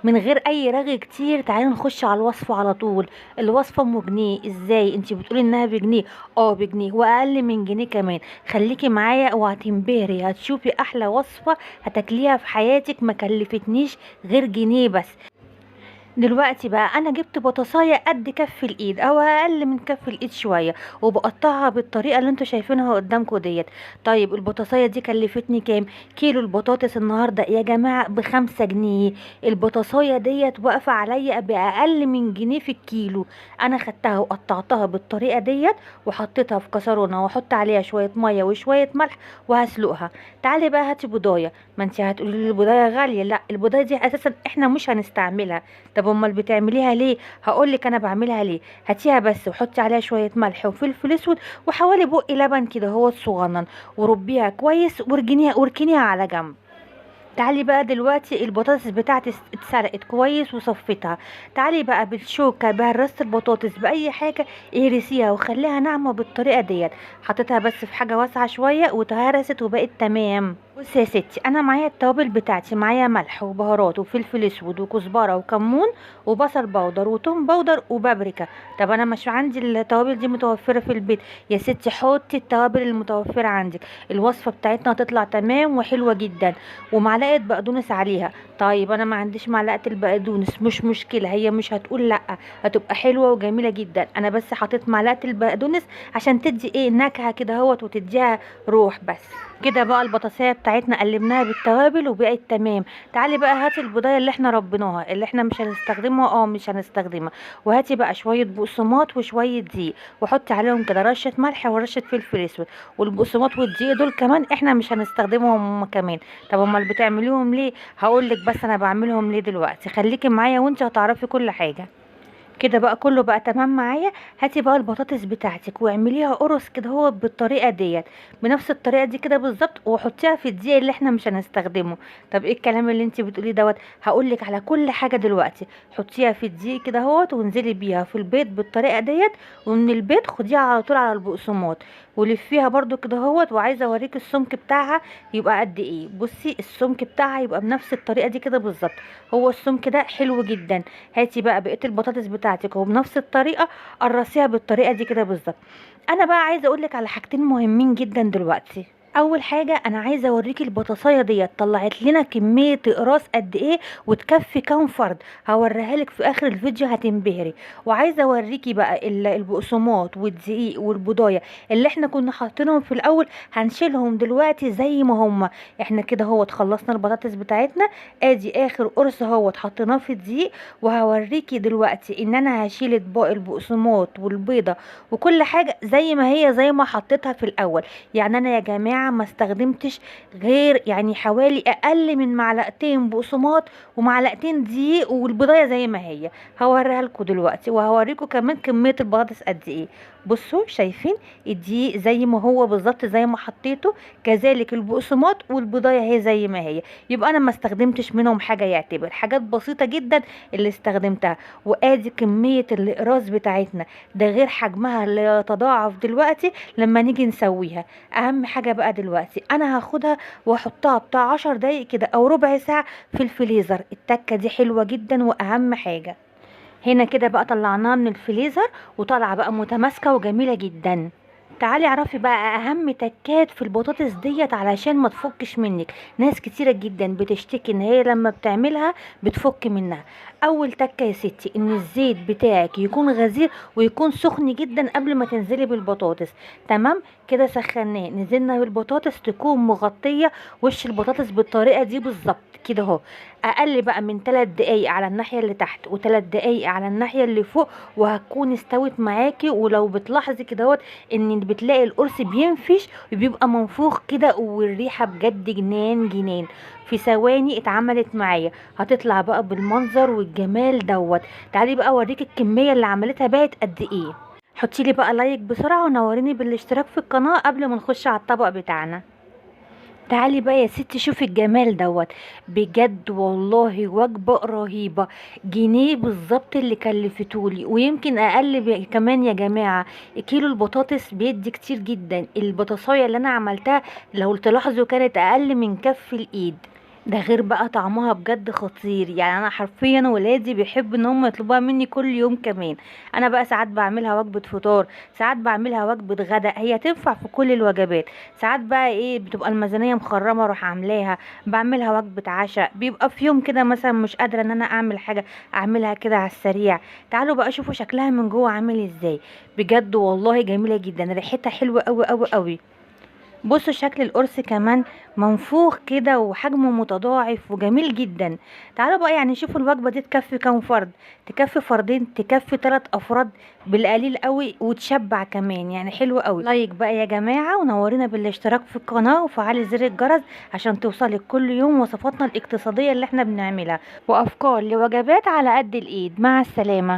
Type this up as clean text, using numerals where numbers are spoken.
من غير اي رغي كتير تعالي نخش على الوصفه على طول. الوصفه ام جنيه ازاي؟ انتي بتقولي انها بجنيه. اه بجنيه واقل من جنيه كمان. خليكي معايا وهتنبهري، هتشوفي احلى وصفه هتاكليها في حياتك، ما كلفتنيش غير جنيه بس. دلوقتي بقى انا جبت بطاطسايه قد كف الايد او اقل من كف الايد شويه، وبقطعها بالطريقه اللي انتوا شايفينها قدامكم ديت. طيب البطاطسايه دي كلفتني كام؟ كيلو البطاطس النهارده يا جماعه ب5 جنيه. البطاطسايه ديت واقفه عليا باقل من جنيه في الكيلو. انا خدتها وقطعتها بالطريقه ديت وحطيتها في كسرونه واحط عليها شويه ميه وشويه ملح وهسلقها. تعالي بقى هاتي بضايه. ما انت هتقولي لي البضايه غاليه، لا البضايه دي اساسا احنا مش هنستعملها. طب امال بتعمليها ليه؟ هقولك انا بعملها ليه. هاتيها بس وحطي عليها شويه ملح وفلفل اسود وحوالي بق لبن كده هو صغنن، وربيها كويس واركنيها على جنب. تعالي بقى دلوقتي البطاطس بتاعتي اتسلقت كويس وصفيتها. تعالي بقى بالشوكه بهرست البطاطس باي حاجه، اهرسيها وخليها ناعمه بالطريقه ديت. حطيتها بس في حاجه واسعه شويه واتهرست وبقت تمام. بصي يا ستي، انا معايا التوابل بتاعتي، معايا ملح وبهارات وفلفل اسود وكزبره وكمون وبصل بودر وتوم بودر وبابريكا. طب انا مش عندي التوابل دي متوفره في البيت. يا ستي حطي التوابل المتوفره عندك، الوصفه بتاعتنا هتطلع تمام وحلوه جدا. ومعلقه بقدونس عليها. طيب انا ما عنديش معلقه البقدونس، مش مشكله، هي مش هتقول لا، هتبقى حلوه وجميله جدا. انا بس حطيت معلقه البقدونس عشان تدي ايه نكهه كده اهوت وتديها روح بس. كده بقى البطاطسيه بتاعتنا قلبناها بالتوابل وبقت تمام. تعالي بقى هاتي البضايه اللي احنا ربيناها اللي احنا مش هنستخدمها، مش هنستخدمها. وهاتي بقى شويه بقسماط وشويه دقيق وحطي عليهم كده رشه ملح ورشه فلفل اسود. والبقسماط والدقيق دول كمان احنا مش هنستخدمهم هما كمان. طب امال بتعمليهم ليه؟ هقولك بس انا بعملهم ليه دلوقتي، خليكي معايا وانت هتعرفي كل حاجه. كده بقى كله بقى تمام معايا. هاتي بقى البطاطس بتاعتك واعمليها قرص كده هو بالطريقه ديت، بنفس الطريقه دي كده بالظبط، وحطيها في الدقيق اللي احنا مش هنستخدمه. طب ايه الكلام اللي انت بتقوليه دوت؟ هقولك على كل حاجه دلوقتي. حطيها في الدقيق كده اهوت وانزلي بيها في البيض بالطريقه ديت، ومن البيض خديها على طول على البقسماط ولفيها برضو كده اهوت. وعايزه اوريك السمك بتاعها يبقى قد ايه. بصي السمك بتاعها يبقى بنفس الطريقه دي كده بالظبط، هو السمك ده حلو جدا. هاتي بقى بقيه البطاطس بتاعتك وبنفس الطريقه قرصيها بالطريقه دي كده بالظبط. انا بقى عايزه اقولك على حاجتين مهمين جدا دلوقتي. اول حاجه انا عايزه اوريكي البطاطسايه ديت طلعت لنا كميه اقراص قد ايه وتكفي كام فرد. هوريها لك في اخر الفيديو هتنبهري. وعايزه اوريكي بقى البقسماط والدقيق والبضايه اللي احنا كنا حاطينهم في الاول هنشيلهم دلوقتي زي ما هم. احنا كده هو خلصنا البطاطس بتاعتنا، ادي اخر قرص هو حطيناه في الدقيق. وهوريكي دلوقتي ان انا هشيل اطباق البقسماط والبيضه وكل حاجه زي ما هي زي ما حطيتها في الاول. يعني انا يا جماعه ما استخدمتش غير يعني حوالي اقل من معلقتين بقسماط ومعلقتين دقيق، والبضايه زي ما هي. هوريها لكم دلوقتي وهوريكم كمان كميه البطاطس قد ايه. بصوا شايفين الدقيق زي ما هو بالظبط زي ما حطيته، كذلك البقسماط والبضايه هي زي ما هي. يبقى انا ما استخدمتش منهم حاجه، يعتبر حاجات بسيطه جدا اللي استخدمتها. وادي كميه الاقراص بتاعتنا، ده غير حجمها اللي يتضاعف دلوقتي لما نيجي نسويها. اهم حاجه بقى دلوقتي انا هاخدها واحطها بتاع 10 دقايق كده او ربع ساعه في الفريزر. التكه دي حلوه جدا واهم حاجه. هنا كده بقى طلعناها من الفريزر وطالعه بقى متماسكه وجميله جدا. تعالي اعرفي بقى اهم تكات في البطاطس ديت علشان ما تفكش منك. ناس كتيره جدا بتشتكي ان هي لما بتعملها بتفك منها. اول تكه يا ستي ان الزيت بتاعك يكون غزير ويكون سخن جدا قبل ما تنزلي بالبطاطس. تمام كده سخناه نزلنا بالبطاطس تكون مغطيه وش البطاطس بالطريقه دي بالظبط كده اهو. اقل بقى من 3 دقايق على الناحيه اللي تحت و3 دقايق على الناحيه اللي فوق وهتكون استوت معاكي. ولو بتلاحظي كده اهوت ان بتلاقي القرص بينفش وبيبقى منفوخ كده والريحه بجد جنان جنان. في ثواني اتعملت معايا، هتطلع بقى بالمنظر والجمال دوت. تعالي بقى اوريك الكميه اللي عملتها بقت قد ايه. حطي لي بقى لايك بسرعه ونوريني بالاشتراك في القناه قبل ما نخش على الطبق بتاعنا. تعالي بقى يا ستي شوفي الجمال دوت. بجد والله وجبة رهيبة، جنيه بالظبط اللي كلفتولي ويمكن اقل كمان يا جماعة. كيلو البطاطس بيدي كتير جدا. البطاطساية اللي انا عملتها لو تلاحظوا كانت اقل من كف الايد. ده غير بقى طعمها بجد خطير، يعني انا حرفيا ولادي بيحبوا ان هم يطلبوها مني كل يوم كمان. انا بقى ساعات بعملها وجبة فطار، ساعات بعملها وجبة غدا، هي تنفع في كل الوجبات. ساعات بقى ايه بتبقى الميزانية مخرمة اروح عاملاها، بعملها وجبة عشاء، بيبقى في يوم كده مثلا مش قادرة ان انا اعمل حاجة اعملها كده على السريع. تعالوا بقى شوفوا شكلها من جوه عامل ازاي. بجد والله جميلة جدا، ريحتها حلوة قوي قوي قوي. بصوا شكل القرص كمان منفوخ كده وحجمه متضاعف وجميل جدا. تعالوا بقى يعني شوفوا الوجبة دي تكفي كام فرد. تكفي فردين، تكفي 3 افراد بالقليل قوي وتشبع كمان، يعني حلو قوي. لايك بقى يا جماعة، ونورينا بالاشتراك في القناة وفعلي زر الجرس عشان توصلك كل يوم وصفاتنا الاقتصادية اللي احنا بنعملها وافكار لوجبات على قد الايد. مع السلامة.